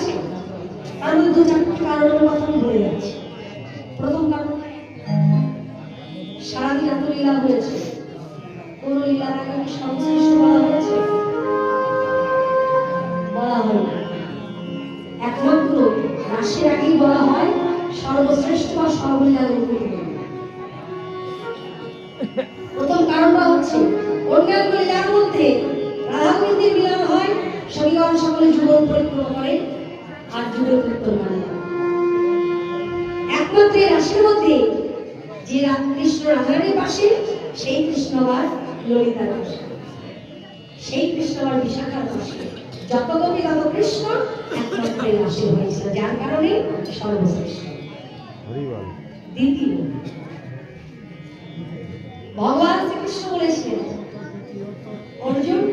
আছে, তার মধ্যে দু চারটি কারণের কথা আমি বলে যাচ্ছি। প্রথম কারণ, সারাদিন এত লীলা হয়েছে, কোন লীলার আগে কি সর্বশ্রেষ্ঠ বলা হয়েছে? বলা হয় না। একমাত্র রাশির আগেই বলা হয় সর্বশ্রেষ্ঠ বা সর্বলীলা। প্রথম কারণটা হচ্ছে অন্যান্য লীলার মধ্যে রাধাকুন্দের মিলন হয়, সখীগণ সকলে যুগল পরিক্রমা করে আর যুগল কীর্তন গান। একমাত্র এই রাশির মধ্যে যে কৃষ্ণ রাধারানীর পাশে, সেই কৃষ্ণ আবার ললিতার পাশে, সেই কৃষ্ণ আবার বিশাখার পাশে। যত গোপী তত কৃষ্ণ, একমাত্র এই রাশি হয়েছিল, যার কারণে সর্বশ্রেষ্ঠ। দ্বিতীয়, ভগবান শ্রীকৃষ্ণ বলেছিলেন, অর্জুন,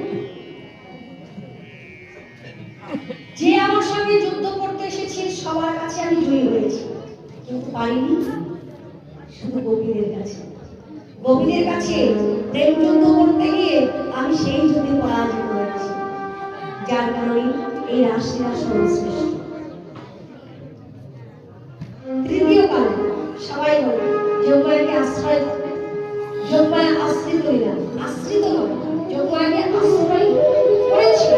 যে আমার সঙ্গে যুদ্ধ করতে এসেছে সবার কাছে আমি জয়ী হয়েছি, কিন্তু পারিনি শুধু গোপীদের কাছে। গোপীদের কাছে প্রেম যুদ্ধ করতে গিয়ে আমি সেই যুদ্ধে পরাজিত হয়েছি, যার কারণে এই রাশিরা সর্বশ্রেষ্ঠ। তৃতীয় কারণ, সবাই বলে যোগ্যকে আশ্রয়, যোগ্যকে আশ্রিত করিলাম, আশ্রিত নয়, যোগ্যকে আশ্রয় করেছিল,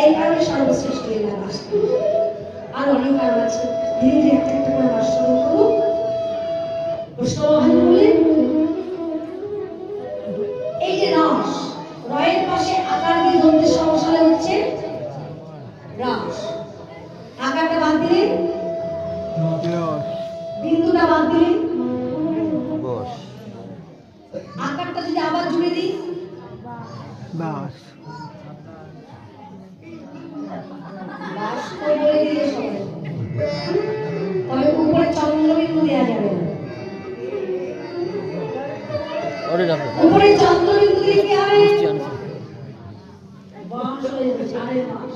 এই কারণে সর্বশ্রেষ্ঠ লীলা বাস। আর অনেক কারণ আছে, ধীরে ধীরে একটা একটা করে বাস শুরু করবো। প্রশ্ন বলে এই যে রাস, রয়ের পাশে আকার দিয়ে ধরতে সমস্যা হচ্ছে রাস। আকারটা বাদ দিলে, বিন্দুটা বাদ দিলে, আকারটা যদি আবার জুড়ে দিই, বাস বলে দিলে সবাই, তবে উপরে চন্দ্রবিন্দু দেওয়া যাবে না। উপরে চন্দ্রবিন্দু দিলে কি হবে? বাস হয়ে যাবে, চারের বাস।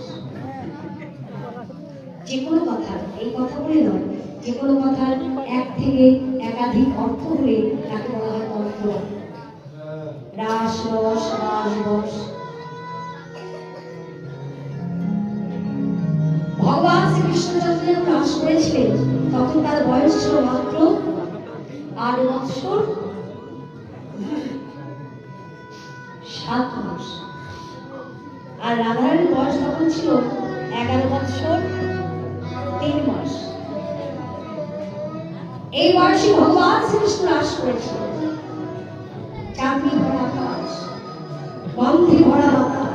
যে কোনো কথার, এই কথা বলে নয়, যে কোনো কথার এক থেকে একাধিক অর্থ হলে তাকে বলা হয় অর্থ। রাস, রস, রাস, রস। ভগবান শ্রীকৃষ্ণ যখন রাস করেছিলেন তখন তার বয়স ছিল মাত্র 8 বৎসর 7 মাস, আর রাধারানীর বয়স তখন ছিল 11 বৎসর 3 মাস। এই বয়সে ভগবান শ্রীকৃষ্ণ রাস করেছিলেন। চাঁদনি ভরা আকাশ, গন্ধে ভরা বাতাস,